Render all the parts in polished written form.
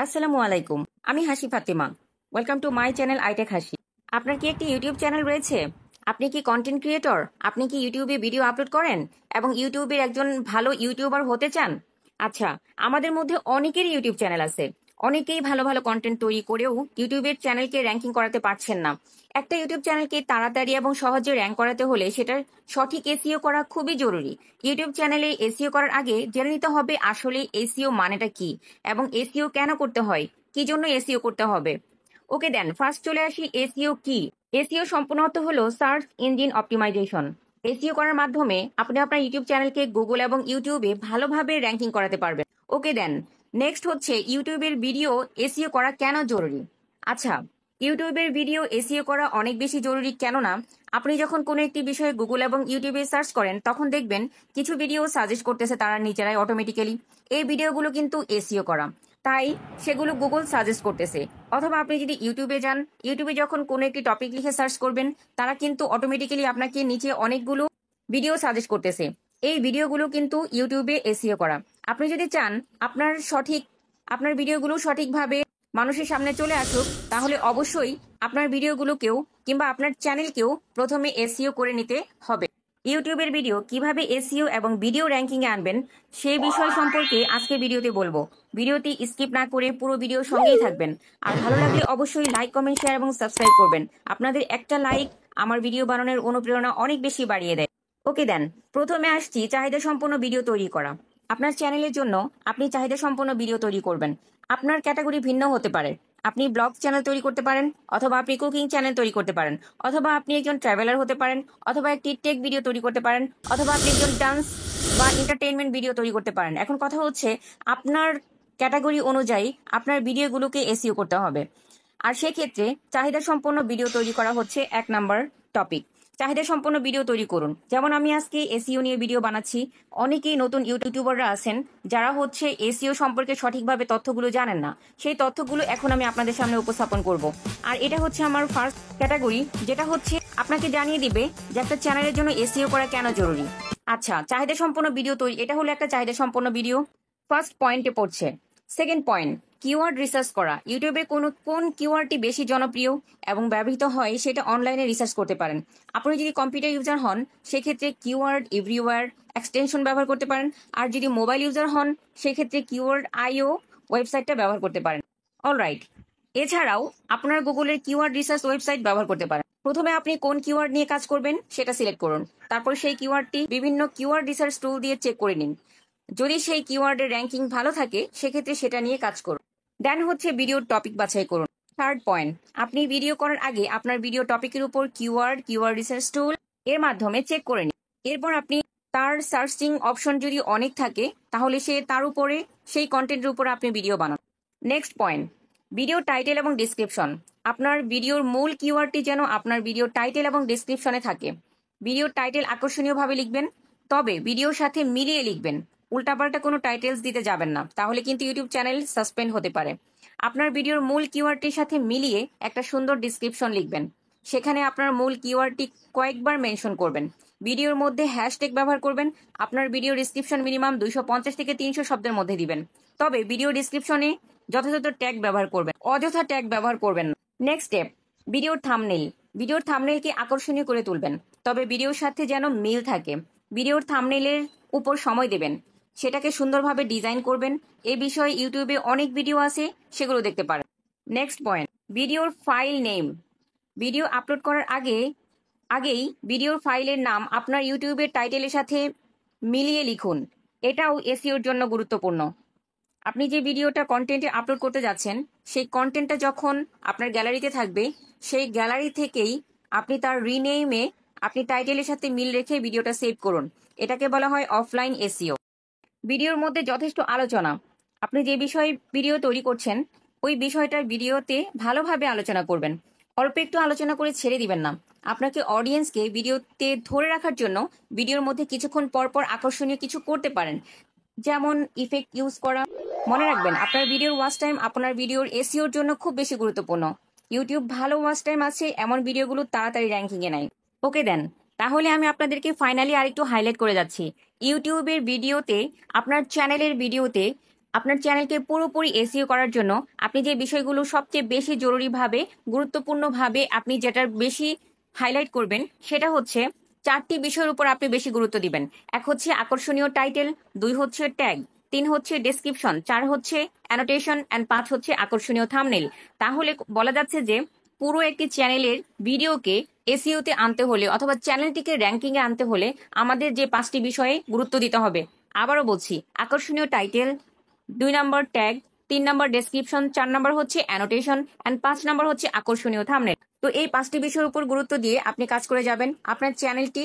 আসসালামু আলাইকুম। আমি Hasi Fatema. Welcome to my channel iTech Hasi. আপনার কি একটি ইউটিউব চ্যানেল রয়েছে? আপনি কি কন্টেন্ট ক্রিয়েটর? আপনি কি ইউটিউবে ভিডিও আপলোড করেন এবং ইউটিউবের একজন ভালো ইউটিউবার হতে চান? আচ্ছা, আমাদের মধ্যে অনেকেরই ইউটিউব চ্যানেল আছে। অনেকেই ভালো ভালো কন্টেন্ট তৈরি করেও ইউটিউবের চ্যানেলকে র্যাঙ্কিং করাতে পারছেন না। একটা ইউটিউব চ্যানেলকে তাড়াতাড়ি এবং সহজে র্যাঙ্ক করাতে হলে সেটার সঠিক এসইও করা খুবই জরুরি। ইউটিউব চ্যানেলে এসইও করার আগে জেনে নিতে হবে আসলে এসইও মানেটা কি এবং এসইও কেন করতে হয়, কি জন্য এসইও করতে হবে। ওকে দেন, ফার্স্ট চলে আসি এসইও কি। এসইও সম্পূর্ণ অর্থ হলো সার্চ ইঞ্জিন অপটিমাইজেশন। এসইও করার মাধ্যমে আপনি আপনার ইউটিউব চ্যানেলকে গুগল এবং ইউটিউবে ভালোভাবে র্যাঙ্কিং করাতে পারবেন। ওকে দেন, নেক্সট হচ্ছে ইউটিউবের ভিডিও এসইও করা কেন জরুরি। আচ্ছা, ইউটিউবের ভিডিও এসইও করা অনেক বেশি জরুরি, কেননা আপনি যখন কোনো একটি বিষয়ে গুগল এবং ইউটিউবে সার্চ করেন তখন দেখবেন কিছু ভিডিও সাজেস্ট করতেছে তারা নিজেরাই অটোমেটিক্যালি। এই ভিডিওগুলো কিন্তু এসইও করা, তাই সেগুলো গুগল সাজেস্ট করতেছে। অথবা আপনি যদি ইউটিউবে যান, ইউটিউবে যখন কোনো একটি টপিক লিখে সার্চ করবেন তারা কিন্তু অটোমেটিক্যালি আপনাকে নিচে অনেকগুলো ভিডিও সাজেস্ট করতেছে। এই ভিডিওগুলো কিন্তু ইউটিউবে এসইও করা। আপনি যদি চান আপনার ভিডিওগুলো সঠিকভাবে মানুষের সামনে চলে আসুক, তাহলে অবশ্যই আপনার ভিডিওগুলোকেও কিংবা আপনার চ্যানেলকেও প্রথমে এসইও করে নিতে হবে। ইউটিউবের ভিডিও কিভাবে এসইও এবং ভিডিও র্যাঙ্কিং এ আনবেন সেই বিষয় সম্পর্কে আজকে ভিডিওতে বলবো। ভিডিওটি স্কিপ না করে পুরো ভিডিও সঙ্গেই থাকবেন। আর ভালো লাগলে অবশ্যই লাইক, কমেন্ট, শেয়ার এবং সাবস্ক্রাইব করবেন। আপনাদের একটা লাইক আমার ভিডিও বানানোর অনুপ্রেরণা অনেক বেশি বাড়িয়ে দেয়। ওকে দেন, প্রথমে আসছি চাহিদা সম্পন্ন ভিডিও তৈরি করা। আপনার চ্যানেলের জন্য আপনি চাহিদা সম্পন্ন ভিডিও তৈরি করবেন। আপনার ক্যাটাগরি ভিন্ন হতে পারে। আপনি ব্লগ চ্যানেল তৈরি করতে পারেন, অথবা আপনি কুকিং চ্যানেল তৈরি করতে পারেন, অথবা আপনি একজন ট্রাভেলার হতে পারেন, অথবা একটি টেক ভিডিও তৈরি করতে পারেন, অথবা আপনি একজন ডান্স বা এন্টারটেইনমেন্ট ভিডিও তৈরি করতে পারেন। এখন কথা হচ্ছে আপনার ক্যাটাগরি অনুযায়ী আপনার ভিডিওগুলোকে এসইও করতে হবে। আর সেক্ষেত্রে চাহিদা সম্পন্ন ভিডিও তৈরি করা হচ্ছে 1 নাম্বার টপিক। চাহিদা সম্পন্ন ভিডিও তৈরি করুন। যেমন আমি আজকে এসইও নিয়ে ভিডিও বানাচ্ছি। অনেকেই নতুন ইউটিউবাররা আছেন যারা হচ্ছে এসইও সম্পর্কে সঠিকভাবে তথ্যগুলো জানেন না। সেই তথ্যগুলো এখন আমি আপনাদের সামনে উপস্থাপন করব। আর এটা হচ্ছে আমার ফার্স্ট ক্যাটাগরি, যেটা হচ্ছে আপনাকে জানিয়ে দিবে যে একটা চ্যানেলের জন্য এসইও করা কেন জরুরি। আচ্ছা, চাহিদা সম্পন্ন ভিডিও তৈরি, এটা হলো একটা চাহিদা সম্পন্ন ভিডিও। ফার্স্ট পয়েন্টে পড়ছে। সেকেন্ড পয়েন্ট, কিওয়ার্ড রিসার্চ করা। ইউটিউবে কোন কিওয়ার্ডটি বেশি জনপ্রিয় এবং ব্যবহৃত হয় সেটা অনলাইনে রিসার্চ করতে পারেন। আপনি যদি কম্পিউটার ইউজার হন সেক্ষেত্রে কিওয়ার্ড এভরিওয়্যার এক্সটেনশন ব্যবহার করতে পারেন। আর যদি মোবাইল ইউজার হন সেক্ষেত্রে কিওয়ার্ড আইও ওয়েবসাইটটা ব্যবহার করতে পারেন। অলরাইট, এছাড়াও আপনার গুগলের কিওয়ার্ড রিসার্চ ওয়েবসাইট ব্যবহার করতে পারেন। প্রথমে আপনি কোন কিওয়ার্ড নিয়ে কাজ করবেন সেটা সিলেক্ট করুন। তারপর সেই কিওয়ার্ডটি বিভিন্ন কিওয়ার্ড রিসার্চ টুল দিয়ে চেক করে নিন। যদি সেই কিওয়ার্ডের র্যাঙ্কিং ভালো থাকে সেক্ষেত্রে সেটা নিয়ে কাজ করুন। দেন হচ্ছে ভিডিওর টপিক বাছাই করুন। থার্ড পয়েন্ট, আপনি ভিডিও করার আগে আপনার ভিডিও টপিকের উপর কিওয়ার্ড রিসার্চ টুল এর মাধ্যমে চেক করে নিন। এরপর আপনি তার সার্চিং অপশন যদি অনেক থাকে তাহলে তার উপরে সেই কন্টেন্টের উপর আপনি ভিডিও বানান। নেক্সট পয়েন্ট, ভিডিও টাইটেল এবং ডিসক্রিপশন। আপনার ভিডিওর মূল কিওয়ার্ডটি যেন আপনার ভিডিও টাইটেল এবং ডিসক্রিপশনে থাকে। ভিডিওর টাইটেল আকর্ষণীয়ভাবে লিখবেন, তবে ভিডিওর সাথে মিলিয়ে লিখবেন। উল্টাপাল্টা কোনো টাইটেলস দিতে যাবেন না, তাহলে কিন্তু ইউটিউব চ্যানেল সাসপেন্ড হতে পারে। আপনার ভিডিওর মূল কিওয়ার্ডটির সাথে মিলিয়ে একটা সুন্দর ডিসক্রিপশন লিখবেন। সেখানে আপনার মূল কিওয়ার্ডটি কয়েকবার মেনশন করবেন। ভিডিওর মধ্যে হ্যাশট্যাগ ব্যবহার করবেন। আপনার ভিডিও ডিসক্রিপশন মিনিমাম 250 থেকে 300 শব্দের মধ্যে দিবেন। তবে ভিডিও ডিসক্রিপশনে যথাযথ ট্যাগ ব্যবহার করবেন, অযথা ট্যাগ ব্যবহার করবেন না। নেক্সট স্টেপ, ভিডিওর থাম্বনেইল। ভিডিওর থাম্বনেইলকে আকর্ষণীয় করে তুলবেন, তবে ভিডিওর সাথে যেন মিল থাকে। ভিডিওর থাম্বনেইলের উপর সময় দেবেন, সেটাকে সুন্দরভাবে ডিজাইন করবেন। এই বিষয়ে ইউটিউবে অনেক ভিডিও আছে, সেগুলো দেখতে পারেন। নেক্সট পয়েন্ট, ভিডিওর ফাইল নেম। ভিডিও আপলোড করার আগেই ভিডিওর ফাইলের নাম আপনার ইউটিউবের টাইটেলের সাথে মিলিয়ে লিখুন। এটাও এসইওর জন্য গুরুত্বপূর্ণ। আপনি যে ভিডিওটা কন্টেন্টে আপলোড করতে যাচ্ছেন সেই কন্টেন্টটা যখন আপনার গ্যালারিতে থাকবে, সেই গ্যালারি থেকেই আপনি তার রিনেমে আপনি টাইটেলের সাথে মিল রেখে ভিডিওটা সেভ করুন। এটাকে বলা হয় অফলাইন এসইও। ভিডিওর মধ্যে যথেষ্ট আলোচনা। আপনি যে বিষয়ে ভিডিও তৈরি করছেন ওই বিষয়টার ভিডিওতে ভালোভাবে আলোচনা করবেন। অল্প একটু আলোচনা করে ছেড়ে দিবেন না। আপনাকে অডিয়েন্সকে ভিডিওতে ধরে রাখার জন্য ভিডিওর মধ্যে কিছুক্ষণ পর পর আকর্ষণীয় কিছু করতে পারেন, যেমন ইফেক্ট ইউজ করা। মনে রাখবেন, আপনার ভিডিওর ওয়াচ টাইম আপনার ভিডিওর এসইওর জন্য খুব বেশি গুরুত্বপূর্ণ। ইউটিউব ভালো ওয়াচ টাইম আছে এমন ভিডিওগুলো তাড়াতাড়ি র্যাঙ্কিংয়ে নেয়। ওকে দেন, তাহলে আমি আপনাদেরকে ফাইনালি আরেকটু হাইলাইট করে যাচ্ছি। ইউটিউবের ভিডিওতে, আপনার চ্যানেলের ভিডিওতে আপনার চ্যানেলকে পুরোপুরি এসইও করার জন্য আপনি যে বিষয়গুলো সবচেয়ে বেশি জরুরিভাবে গুরুত্বপূর্ণভাবে আপনি যেটার বেশি হাইলাইট করবেন সেটা হচ্ছে 4টি বিষয়ের উপর আপনি বেশি গুরুত্ব দিবেন। এক হচ্ছে আকর্ষণীয় টাইটেল, 2 হচ্ছে ট্যাগ, 3 হচ্ছে ডেসক্রিপশন, 4 হচ্ছে অ্যানোটেশন অ্যান্ড 5 হচ্ছে আকর্ষণীয় থাম্বনেল। তাহলে বলা যাচ্ছে যে পুরো একটি চ্যানেলের ভিডিওকে এসইওতে আনতে হলে অথবা চ্যানেলটিকে র্যাঙ্কিংয়ে আনতে হলে আমাদের যে 5টি বিষয়ে গুরুত্ব দিতে হবে। আবারও বলছি, আকর্ষণীয় টাইটেল, 2 নম্বর ট্যাগ, 3 নম্বর ডেসক্রিপশন, 4 নম্বর হচ্ছে অ্যানোটেশন অ্যান্ড 5 নম্বর হচ্ছে আকর্ষণীয় থাম্বনেল। তো এই 5টি বিষয়ের উপর গুরুত্ব দিয়ে আপনি কাজ করে যাবেন, আপনার চ্যানেলটি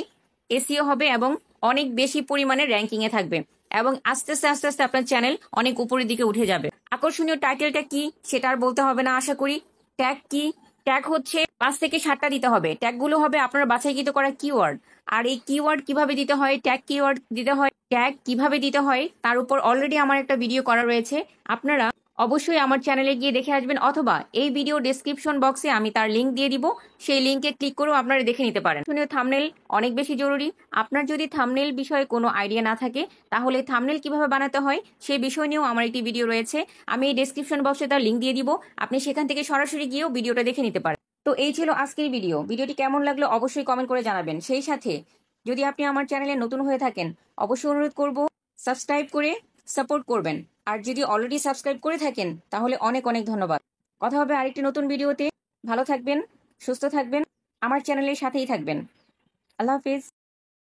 এসইও হবে এবং অনেক বেশি পরিমাণে র্যাঙ্কিং এ থাকবে এবং আস্তে আস্তে আস্তে আস্তে আপনার চ্যানেল অনেক উপরের দিকে উঠে যাবে। আকর্ষণীয় টাইটেলটা কি সেটা আর বলতে হবে না আশা করি। ট্যাগ কি? ট্যাগ হচ্ছে 5 থেকে 7টা দিতে হবে। ট্যাগগুলো হবে আপনার বাছাইকৃত করা কিওয়ার্ড। আর এই কিওয়ার্ড কিভাবে দিতে হয়, ট্যাগ কিওয়ার্ড দিতে হয়, ট্যাগ কিভাবে দিতে হয় তার উপর অলরেডি আমার একটা ভিডিও করা রয়েছে। আপনারা অবশ্যই আমার চ্যানেলে গিয়ে দেখে আসবেন অথবা এই ভিডিও ডেসক্রিপশন বক্সে আমি তার লিংক দিয়ে দিব, সেই লিংকে ক্লিক করেও আপনারা দেখে নিতে পারেন। শুনে থাম্বনেল অনেক বেশি জরুরি। আপনার যদি থাম্বনেল বিষয়ে কোনো আইডিয়া না থাকে তাহলে থাম্বনেল কিভাবে বানাতে হয় সেই বিষয় নিয়েও আমার একটি ভিডিও রয়েছে, আমি এই ডেসক্রিপশন বক্সে তার লিংক দিয়ে দিব, আপনি সেখান থেকে সরাসরি গিয়েও ভিডিওটা দেখে নিতে পারেন। তো এই ছিল আজকের ভিডিও। ভিডিওটি কেমন লাগলো অবশ্যই কমেন্ট করে জানাবেন। সেই সাথে যদি আপনি আমার চ্যানেলে নতুন হয়ে থাকেন অবশ্যই অনুরোধ করব সাবস্ক্রাইব করে সাপোর্ট করবেন। আর যদি অলরেডি সাবস্ক্রাইব করে থাকেন তাহলে অনেক অনেক ধন্যবাদ। কথা হবে আরেকটি নতুন ভিডিওতে। ভালো থাকবেন, সুস্থ থাকবেন, আমার চ্যানেলের সাথেই থাকবেন। আল্লাহ হাফিজ।